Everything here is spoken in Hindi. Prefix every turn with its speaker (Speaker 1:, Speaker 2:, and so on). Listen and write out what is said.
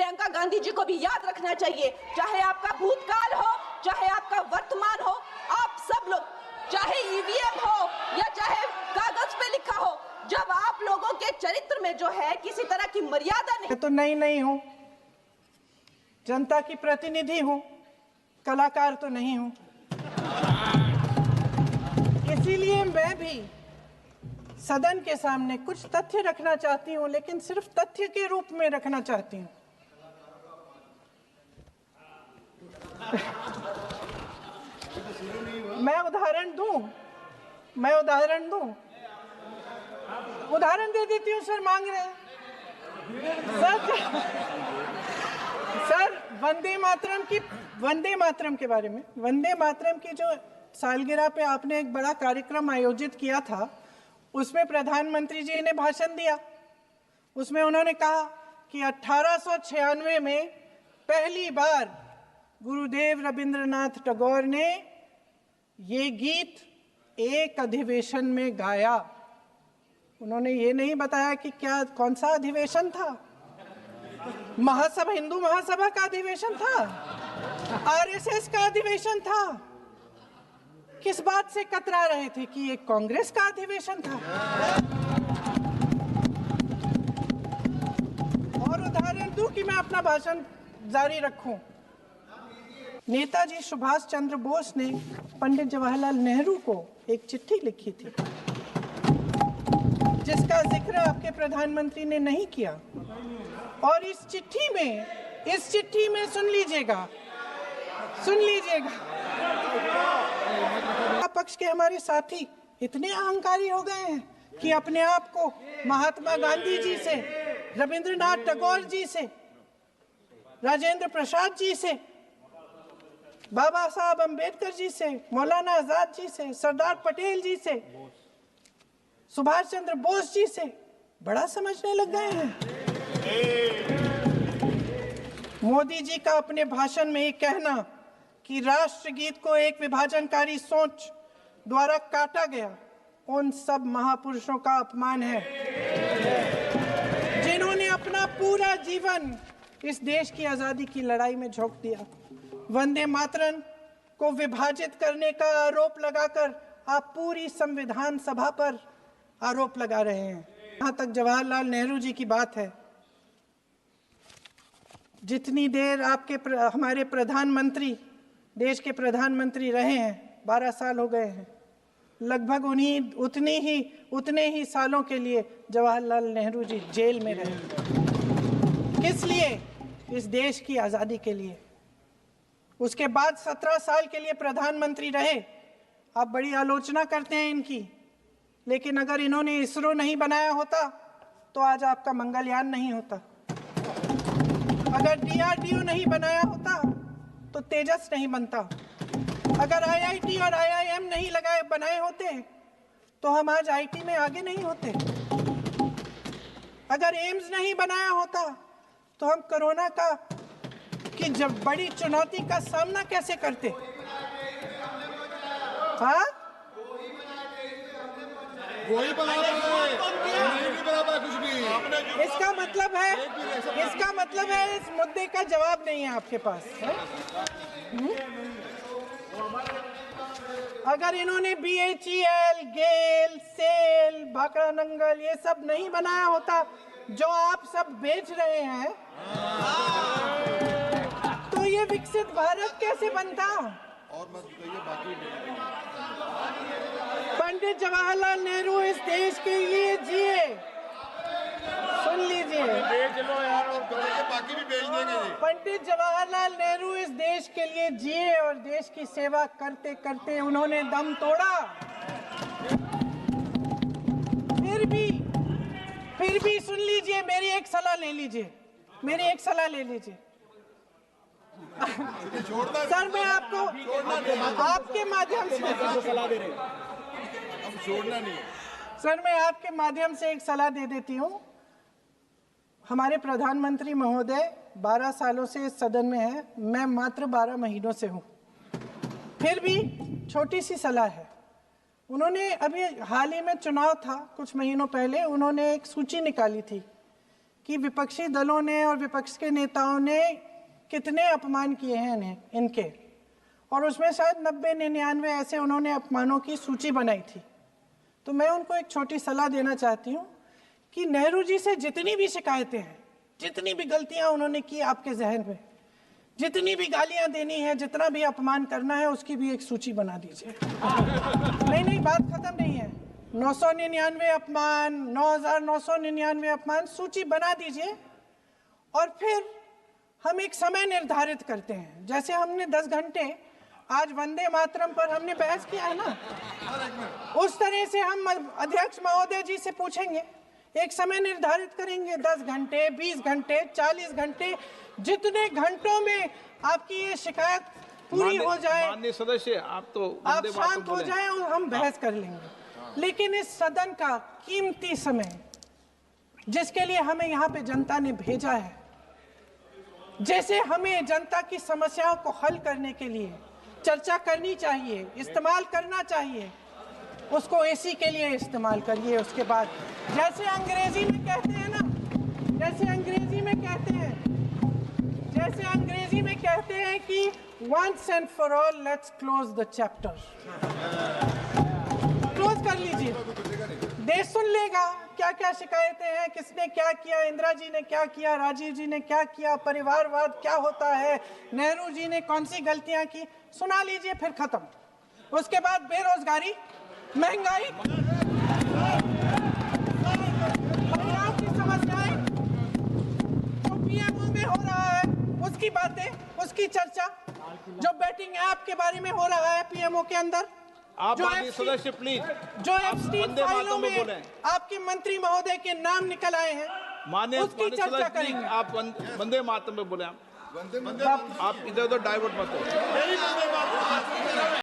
Speaker 1: प्रियंका गांधी जी को भी याद रखना चाहिए, चाहे आपका भूतकाल हो, चाहे आपका वर्तमान हो, आप सब लोग, चाहे ईवीएम हो या चाहे कागज पे लिखा हो, जब आप लोगों के चरित्र में जो है किसी तरह की मर्यादा नहीं।
Speaker 2: तो नहीं हूँ, जनता की प्रतिनिधि हूँ, कलाकार तो नहीं हूँ। इसीलिए मैं भी सदन के सामने कुछ तथ्य रखना चाहती हूँ, लेकिन सिर्फ तथ्य के रूप में रखना चाहती हूँ। मैं उदाहरण दे देती हूँ। सर मांग रहे हैं सर वंदे मातरम के बारे में, वंदे मातरम की जो सालगिरह पे आपने एक बड़ा कार्यक्रम आयोजित किया था, उसमें प्रधानमंत्री जी ने भाषण दिया। उसमें उन्होंने कहा कि 1896 में पहली बार गुरुदेव रविंद्रनाथ टैगोर ने ये गीत एक अधिवेशन में गाया। उन्होंने ये नहीं बताया कि कौन सा अधिवेशन था। महासभा, हिंदू महासभा का अधिवेशन था, आरएसएस का अधिवेशन था। किस बात से कतरा रहे थे कि ये कांग्रेस का अधिवेशन था। और उदाहरण दूं कि मैं अपना भाषण जारी रखूं। नेताजी सुभाष चंद्र बोस ने पंडित जवाहरलाल नेहरू को एक चिट्ठी लिखी थी, जिसका जिक्र आपके प्रधानमंत्री ने नहीं किया। और इस चिट्ठी में सुन लीजिएगा, पक्ष के हमारे साथी इतने अहंकारी हो गए हैं कि अपने आप को महात्मा गांधी जी से, रविंद्रनाथ टैगोर जी से, राजेंद्र प्रसाद जी से, बाबा साहब अंबेडकर जी से, मौलाना आजाद जी से, सरदार पटेल जी से, सुभाष चंद्र बोस जी से बड़ा समझने लग गए हैं। मोदी जी का अपने भाषण में ये कहना कि राष्ट्रगीत को एक विभाजनकारी सोच द्वारा काटा गया, उन सब महापुरुषों का अपमान है जिन्होंने अपना पूरा जीवन इस देश की आजादी की लड़ाई में झोंक दिया। वंदे मातरम को विभाजित करने का आरोप लगाकर आप पूरी संविधान सभा पर आरोप लगा रहे हैं। जहां तक जवाहरलाल नेहरू जी की बात है, जितनी देर हमारे प्रधानमंत्री, देश के प्रधानमंत्री रहे हैं, 12 साल हो गए हैं, लगभग उतने ही सालों के लिए जवाहरलाल नेहरू जी जेल में रहे। किस लिए? इस देश की आज़ादी के लिए। उसके बाद 17 साल के लिए प्रधानमंत्री रहे। आप बड़ी आलोचना करते हैं इनकी, लेकिन अगर इन्होंने इसरो नहीं बनाया होता तो आज आपका मंगलयान नहीं होता। अगर DRDO नहीं बनाया होता तो तेजस नहीं बनता। अगर IIT और IIM नहीं बनाए होते तो हम आज IT में आगे नहीं होते। अगर एम्स नहीं बनाया होता तो हम कोरोना की जब बड़ी चुनौती का सामना कैसे करते? हाँ,
Speaker 3: वही बना कुछ भी।
Speaker 2: इसका मतलब है इस मुद्दे का जवाब नहीं है आपके पास है? अगर इन्होंने BHEL, गेल, सेल, भाखड़ा नंगल ये सब नहीं बनाया होता जो आप सब बेच रहे हैं, तो ये विकसित भारत कैसे बनता?
Speaker 3: और मत कहिए बाकी।
Speaker 2: पंडित जवाहरलाल नेहरू इस देश के लिए जिए। सुन लीजिए,
Speaker 3: बाकी भी बेच देंगे। पंडित
Speaker 2: जवाहरलाल नेहरू इस देश के लिए जिए और देश की सेवा करते करते उन्होंने दम तोड़ा। फिर भी सुन लीजिए, मेरी एक सलाह ले लीजिए। सर, मैं आपके माध्यम से
Speaker 3: सलाह दे रहे हैं, हम छोड़ना नहीं।
Speaker 2: सर, मैं आपके माध्यम से एक सलाह दे देती हूँ। हमारे प्रधानमंत्री महोदय 12 सालों से इस सदन में हैं, मैं मात्र 12 महीनों से हूँ। फिर भी छोटी सी सलाह है। उन्होंने अभी हाल ही में चुनाव था, कुछ महीनों पहले उन्होंने एक सूची निकाली थी कि विपक्षी दलों ने और विपक्ष के नेताओं ने कितने अपमान किए हैं इनके, और उसमें शायद 90-99 ऐसे उन्होंने अपमानों की सूची बनाई थी। तो मैं उनको एक छोटी सलाह देना चाहती हूँ कि नेहरू जी से जितनी भी शिकायतें हैं, जितनी भी गलतियां उन्होंने की आपके जहन में, जितनी भी गालियां देनी है, जितना भी अपमान करना है, उसकी भी एक सूची बना दीजिए। नहीं, बात खत्म नहीं है। 999 अपमान, 9,999 अपमान, सूची बना दीजिए और फिर हम एक समय निर्धारित करते हैं। जैसे हमने 10 घंटे आज वंदे मातरम पर हमने बहस किया है ना, उस तरह से हम अध्यक्ष महोदय जी से पूछेंगे, एक समय निर्धारित करेंगे, 10 घंटे, 20 घंटे, 40 घंटे, जितने घंटों में आपकी ये शिकायत पूरी हो जाए,
Speaker 4: माननीय सदस्य
Speaker 2: आप शांत हो जाएं और हम बहस कर लेंगे। लेकिन इस सदन का कीमती समय, जिसके लिए हमें यहाँ पे जनता ने भेजा है, जैसे हमें जनता की समस्याओं को हल करने के लिए चर्चा करनी चाहिए, इस्तेमाल करना चाहिए, उसको एसी के लिए इस्तेमाल करिए। उसके बाद जैसे अंग्रेजी में कहते हैं ना, जैसे अंग्रेजी में कहते हैं कि once and for all let's close the chapter, close कर लीजिए। देश सुन लेगा क्या क्या शिकायतें हैं, किसने क्या किया, इंदिरा जी ने क्या किया, राजीव जी ने क्या किया, परिवारवाद क्या होता है, नेहरू जी ने कौन सी गलतियां की, सुना लीजिए, फिर खत्म। उसके बाद बेरोजगारी, महंगाई, पंजाब की समस्याएं, जो पीएमओ में हो रहा है उसकी बातें, उसकी चर्चा, जो बैटिंग ऐप के बारे में हो रहा है पीएमओ के अंदर,
Speaker 4: आप माननीय सदस्य प्लीज,
Speaker 2: जो एप्स्टीन फाइलों में आपके मंत्री महोदय के नाम निकल आए हैं,
Speaker 4: माननीय
Speaker 2: उसकी चर्चा करेंगे।
Speaker 4: आप वंदे मातरम में बोले, आप इधर उधर डाइवर्ट मत हो।